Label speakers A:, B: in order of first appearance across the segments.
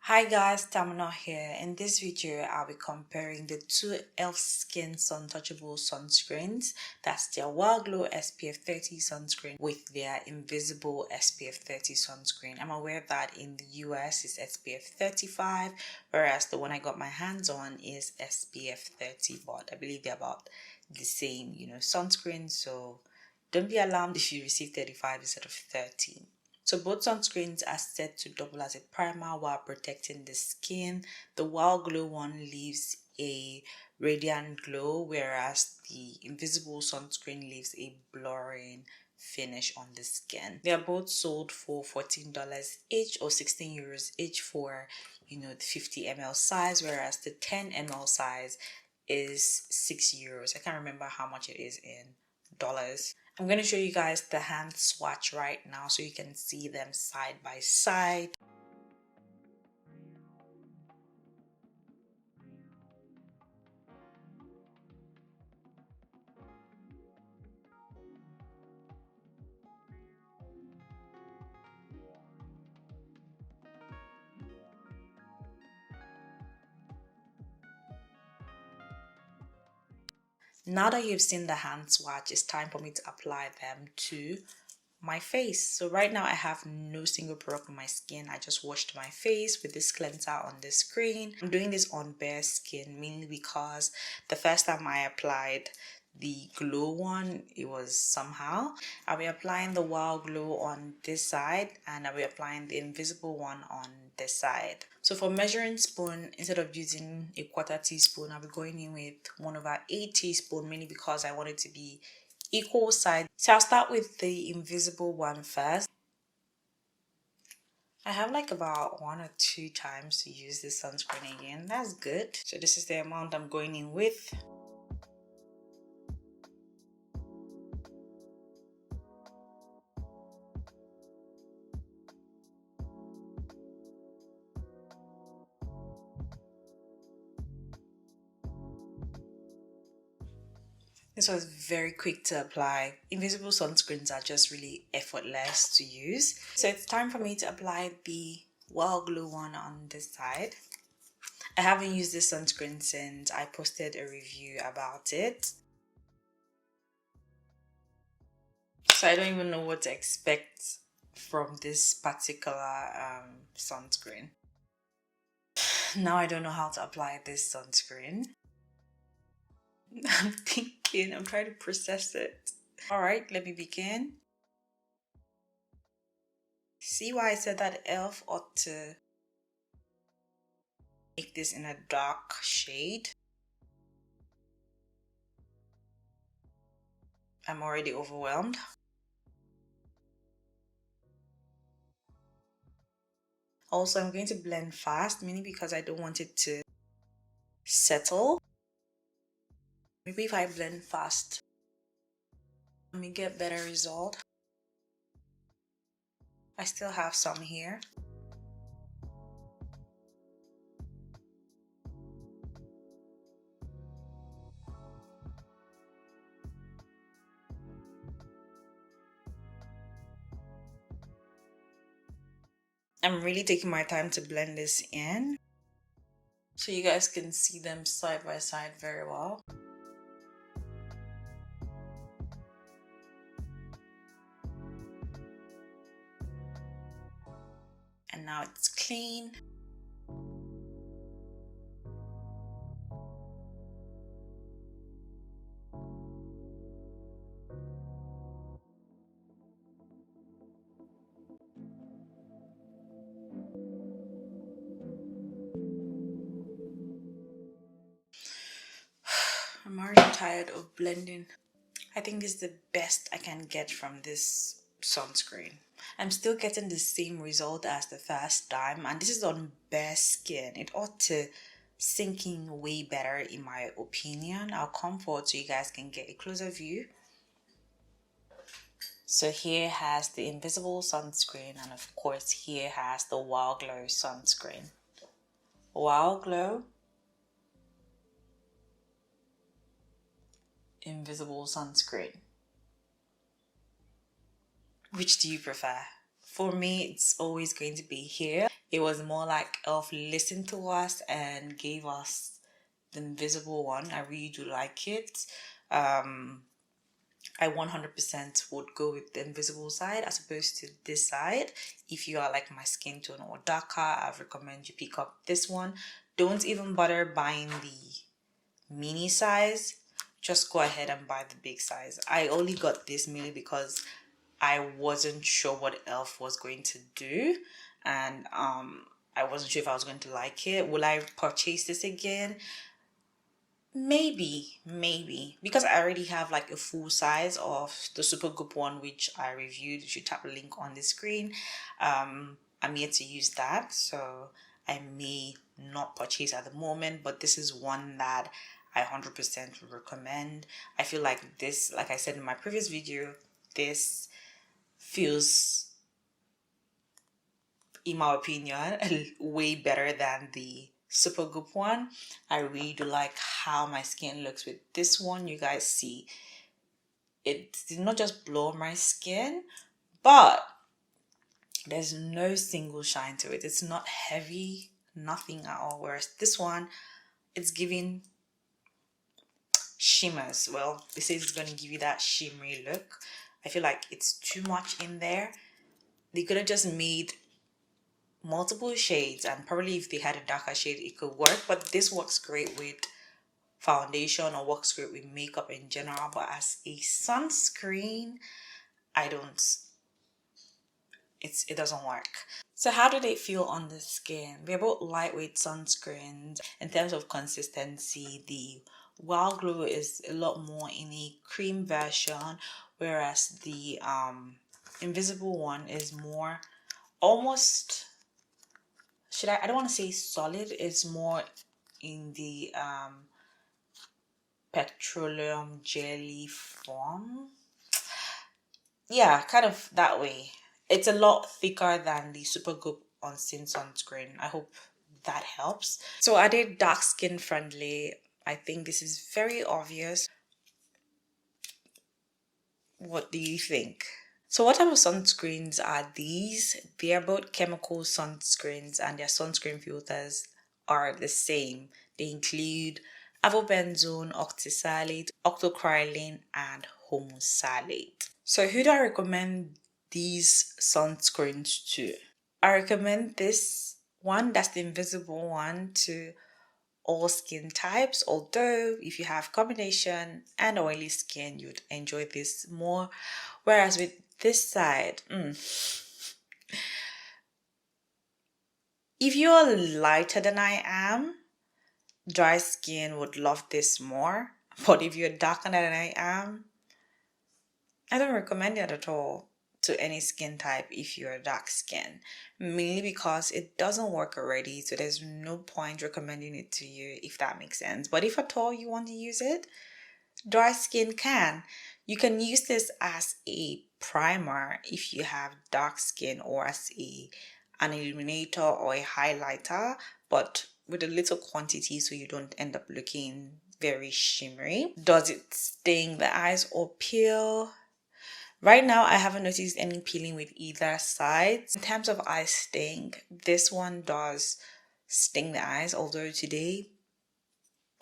A: Hi guys, Tamina here. In this video, I'll be comparing the two e.l.f. Skin Suntouchable sunscreens. That's their Whoa Glow SPF 30 sunscreen with their Invisible SPF 30 sunscreen. I'm aware that in the US it's SPF 35, whereas the one I got my hands on is SPF 30, but I believe they're about the same, sunscreen. So don't be alarmed if you receive 35 instead of 30. So both sunscreens are set to double as a primer while protecting the skin. The Whoa Glow one leaves a radiant glow, whereas the Invisible sunscreen leaves a blurring finish on the skin. They are both sold for $14 each or 16 euros each for the 50 ml size, whereas the 10 ml size is €6. I can't remember how much it is in dollars. I'm going to show you guys the hand swatch right now so you can see them side by side. Now that you've seen the hand swatch, it's time for me to apply them to my face. So right now I have no single product on my skin. I just washed my face with this cleanser on the screen. I'm doing this on bare skin mainly because the first time I applied the glow one, it was somehow. I'll be applying the Whoa Glow on this side and I'll be applying the invisible one on this side. So for measuring spoon, instead of using a quarter teaspoon, I'll be going in with 1/8 teaspoon, mainly because I want it to be equal side. So I'll start with the invisible one first. I have like about 1 or 2 times to use this sunscreen again. That's good. So this is the amount I'm going in with. This was very quick to apply. Invisible sunscreens are just really effortless to use. So it's time for me to apply the Whoa Glow one on this side. I haven't used this sunscreen since I posted a review about it. So I don't even know what to expect from this particular sunscreen. Now I don't know how to apply this sunscreen. I'm trying to process it. Alright, let me begin. See why I said that e.l.f. ought to make this in a dark shade? I'm already overwhelmed. Also, I'm going to blend fast, mainly because I don't want it to settle. Maybe if I blend fast, let me get better result. I still have some here. I'm really taking my time to blend this in so you guys can see them side by side very well. And now it's clean. I'm already tired of blending. I think this is the best I can get from this sunscreen. I'm still getting the same result as the first time, and this is on bare skin. It ought to sink in way better in my opinion. I'll come forward so you guys can get a closer view. So here has the invisible sunscreen, and of course here has the Whoa Glow sunscreen. Whoa Glow, invisible sunscreen. Which do you prefer? For me, it's always going to be here. It was more like Elf listened to us and gave us the invisible one. I really do like it. I 100% would go with the invisible side as opposed to this side. If you are like my skin tone or darker, I recommend you pick up this one. Don't even bother buying the mini size. Just go ahead and buy the big size. I only got this mainly because I wasn't sure what Elf was going to do, and I wasn't sure if I was going to like it. Will I purchase this again? Maybe, because I already have like a full size of the Super Goop one, which I reviewed. You should tap the link on the screen. I'm yet to use that, so I may not purchase at the moment, but this is one that I 100% recommend. I feel like this, like I said in my previous video, this feels, in my opinion, way better than the Super Goop one. I really do like how my skin looks with this one. You guys see it did not just blow my skin, but there's no single shine to it. It's not heavy, nothing at all. Whereas this one, it's giving shimmers. Well, it says it's going to give you that shimmery look. I feel like it's too much in there. They could have just made multiple shades, and probably if they had a darker shade it could work, but this works great with foundation or works great with makeup in general. But as a sunscreen, it doesn't work. So how do they feel on the skin? They're both lightweight sunscreens. In terms of consistency, the Whoa Glow is a lot more in a cream version, whereas the invisible one is more almost, I don't want to say solid, it's more in the petroleum jelly form. Yeah, kind of that way. It's a lot thicker than the Super Goop Unseen sunscreen. I hope that helps. So are they dark skin friendly? I think this is very obvious. What do you think? So what type of sunscreens are these? They are both chemical sunscreens, and their sunscreen filters are the same. They include avobenzone, octisalate, octocrylene, and homosalate. So who do I recommend these sunscreens to? I recommend this one, that's the invisible one, to all skin types, although if you have combination and oily skin, you'd enjoy this more. Whereas with this side, if you're lighter than I am, dry skin would love this more. But if you're darker than I am, I don't recommend it at all to any skin type if you're dark skin, mainly because it doesn't work already, so there's no point recommending it to you, if that makes sense. But if at all you want to use it, dry skin can. You can use this as a primer if you have dark skin, or as an illuminator or a highlighter, but with a little quantity so you don't end up looking very shimmery. Does it sting the eyes or peel? Right now, I haven't noticed any peeling with either side. In terms of eye sting, this one does sting the eyes, although today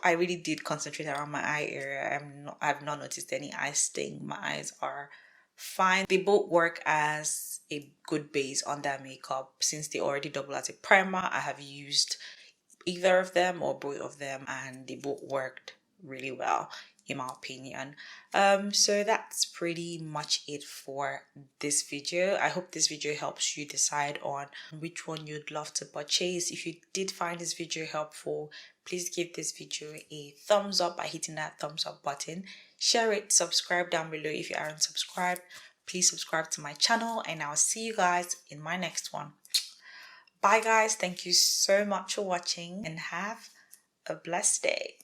A: I really did concentrate around my eye area. I've not noticed any eye sting. My eyes are fine. They both work as a good base on their makeup. Since they already double as a primer, I have used either of them or both of them, and they both worked really well, in my opinion. So that's pretty much it for this video. I hope this video helps you decide on which one you'd love to purchase. If you did find this video helpful, please give this video a thumbs up by hitting that thumbs up button. Share it, subscribe down below if you aren't subscribed. Please subscribe to my channel, and I'll see you guys in my next one. Bye guys, thank you so much for watching, and have a blessed day.